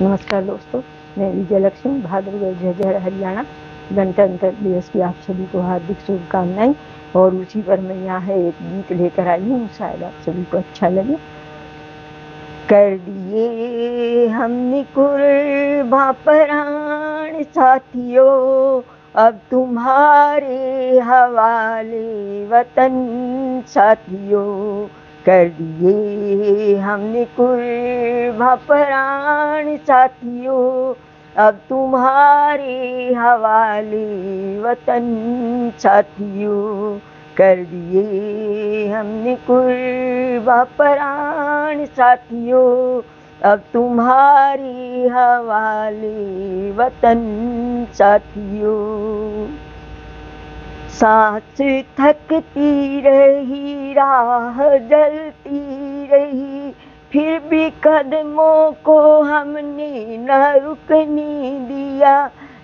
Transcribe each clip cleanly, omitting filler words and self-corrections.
नमस्कार दोस्तों, मैं विजयलक्ष्मी, भादरगढ़ झज्जर, हरियाणा। गणतंत्र दिवस की आप सभी को हार्दिक शुभकामनाएं। और उसी पर मैं यहाँ एक गीत लेकर आई हूँ, शायद आप सभी को अच्छा लगे। कर दिए हमने कुर्बां प्राण साथियों, अब तुम्हारे हवाले वतन साथियों। कर दिए हमने कुर्बां प्राण साथियों, अब तुम्हारे हवाले वतन साथियों। कर दिए हमने कुर्बां प्राण साथियों, अब तुम्हारे हवाले वतन साथियों। सांस थकती रही, राह जलती रही, फिर भी कदमों को हमने न रुकने दिया।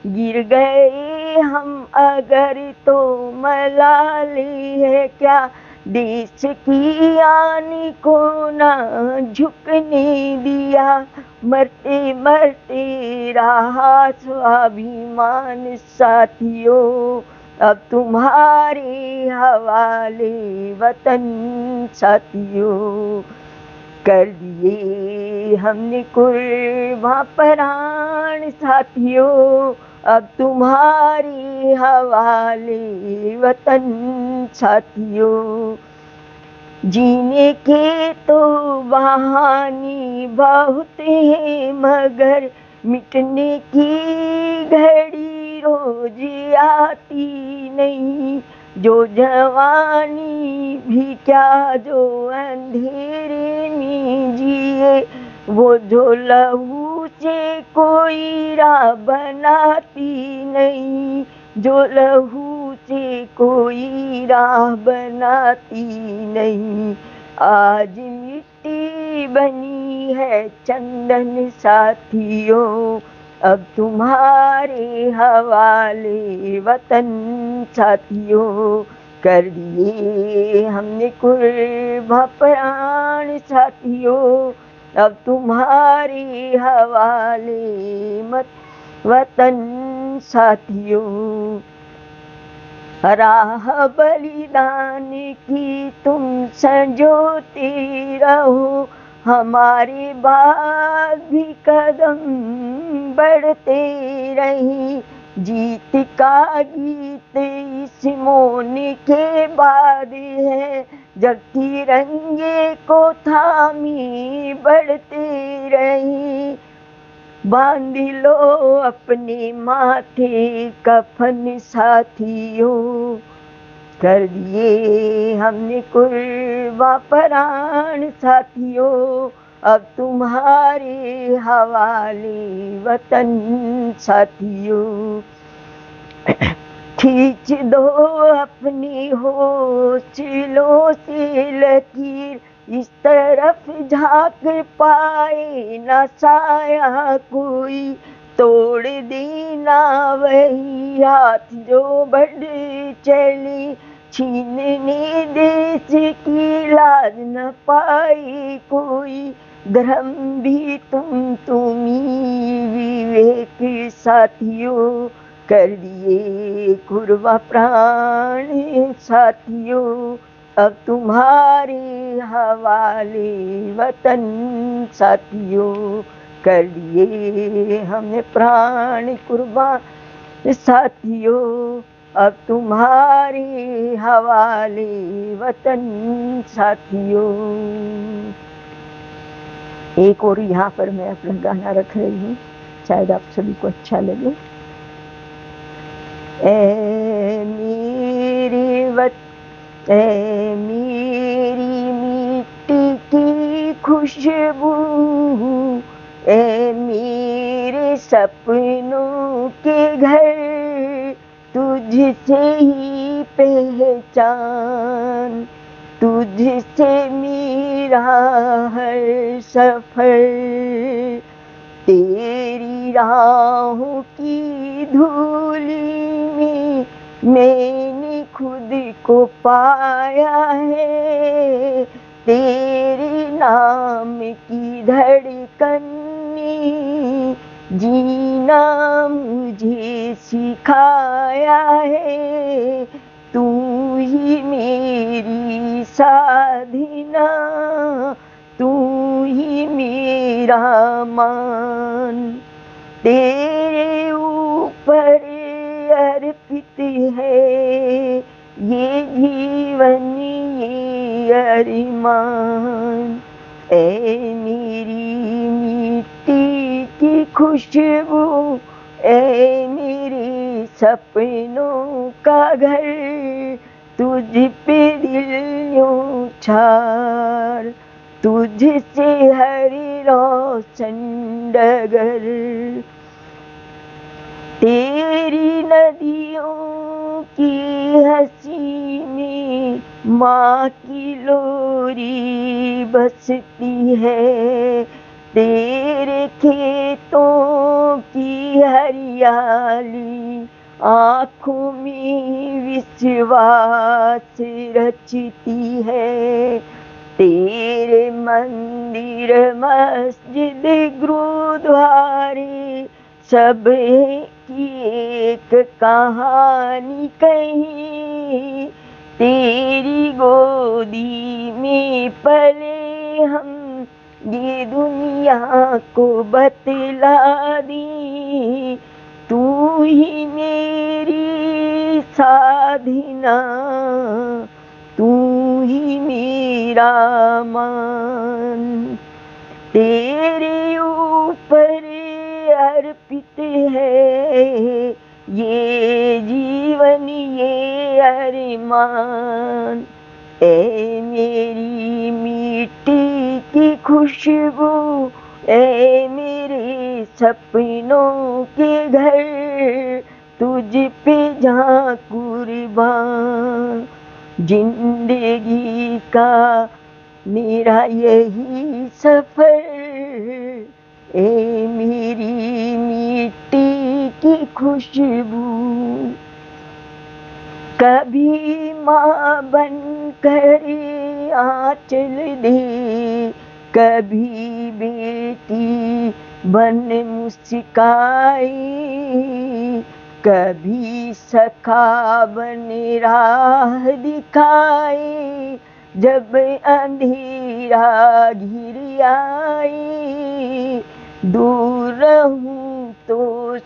गिर गए हम अगर तो मलाले है क्या, देश की आन को ना झुकने दिया। मरते मरते रहा स्वाभिमान साथियों, अब तुम्हारे हवाले वतन साथियों। कर दिए हमने कुर्बां प्राण साथियों, अब तुम्हारे हवाले वतन साथियों। जीने के तो बहाने बहुत है, मगर मिटने की घड़ी रोज आती नहीं। जो जवानी भी क्या जो अंधेरे में जिए, वो जो लहू से कोई राह बनाती नहीं। जो लहू से कोई राह बनाती नहीं। आज मिट्टी बनी है चंदन साथियों, अब तुम्हारे हवाले वतन साथियों। कर दिए हमने कुर्बां प्राण साथियों, अब तुम्हारे हवाले वतन साथियों। राह बलिदान की तुम संजोते रहो, हमारे बाद भी कदम बढ़ते रही। जीत का गीत इस मौन के बाद है, जब तिरंगे को थामी बढ़ते रही। बांध लो अपने माथे कफन साथियों, कर दिए हमने कुर्बां प्राण साथियों, अब तुम्हारे हवाले वतन साथियों। खींच दो अपनी होठों से लकीर, इस तरफ झांक पाए न साया कोई। तोड़ देना वही हाथ जो बढ़ चली, छीनने देश की लाज न पाई कोई। धर्म भी तुम्ही विवेक साथियों, कर दिए कुर्बां प्राण साथियों, अब तुम्हारे हवाले वतन साथियों। कर दिए हमने प्राण कुर्बान साथियों, अब तुम्हारे हवाले वतन साथियों। एक और यहाँ पर मैं अपना गाना रख रही हूँ, शायद आप सभी को अच्छा लगे। ऐ मेरी मिट्टी की खुशबू, ऐ मेरे सपनों के घर, तुझसे ही पहचान, तुझसे मेरा हर सफर। तेरी राहों की धूली में मैंने खुद को पाया है। तेरे नाम की धड़कन में जीना मुझे सिखाया है, तू ही मेरी साधना, तू ही मेरा मान। तेरे ऊपर अर्पित है ये जीवन ये अरमान। ऐ मेरी मिट्टी की खुशबू, ऐ मेरे सपनों का घर, तुझ पे दिल यूं छार, तुझसे हर रोशन डगर। तेरी नदियों की हंसी में माँ की लोरी बसती है, तेरे खेतों की हरियाली आँखों में विश्वास रचती है। तेरे मंदिर मस्जिद गुरुद्वारे सब की एक कहानी कही, तेरी गोदी में पले हम ये दुनिया को बतला दी। तू ही मेरी साधना, तू ही मेरा मान। तेरे ऊपर अर्पित है ये जीवन ये अरमान। ऐ मेरी मिट्टी की खुशबू, ऐ मेरे सपनों के घर, तुझ पे जहाँ कुर्बान। जिंदगी का मेरा यही सफर, ए मेरी मिट्टी की खुशबू। कभी माँ बन कर आंचल दे, कभी बेटी बन मुस्काई, कभी सखा बन राह दिखाई, जब अंधेरा घिर आई। दूर रहूं तो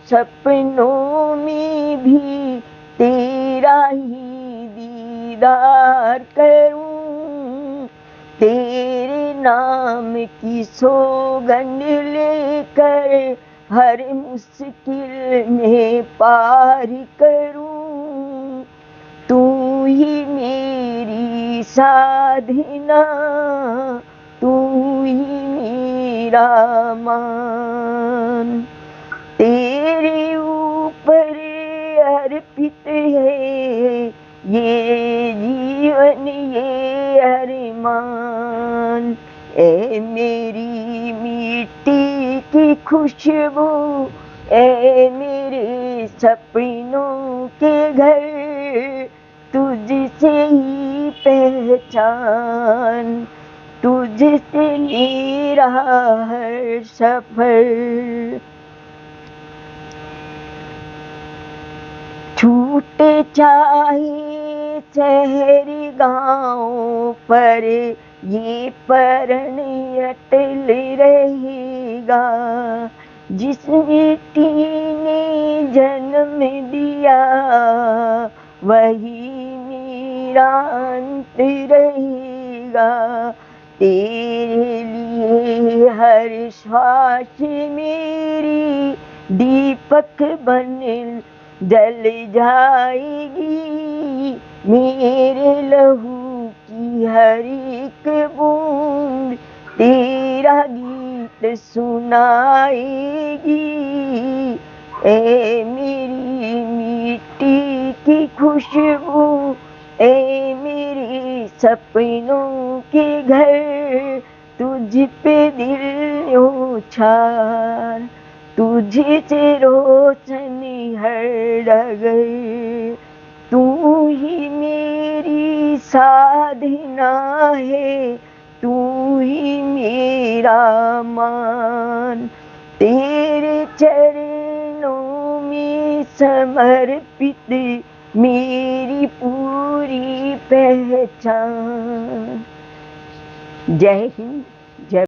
सपनों में भी तेरा ही दीदार करूं, तेरे नाम की सौगंध लेकर हर मुश्किल में पार करूं। तू ही मेरी साधना, तू ही मेरा मान। तेरे ऊपर अर्पित है ये जीवन ये अरमान। ऐ मेरी मिट्टी की खुशबू, ऐ मेरे सपनों के घर, तुझसे ही पहचान, तुझसे मेरा हर सफर। छूटे चाहे शहर गाँव पर ये परण अटल रहेगा। जिस मिट्टी ने जन्म दिया वही मेरा अंत रहेगा। तेरे लिए हर श्वास मेरी दीपक बन जल जाएगी। मेरे लहू की हर एक बूंद तेरा गीत सुनाएगी। ऐ मेरी मिट्टी की खुशबू, ऐ मेरे सपनों के घर, तुझ पे दिल यूं छार, तुझे से रोशनी हर डगर। तू ही मेरी साधना है, तू ही मेरा मान। तेरे चरणों में समर्पित मेरी पूरी पहचान। जय हिंद, जय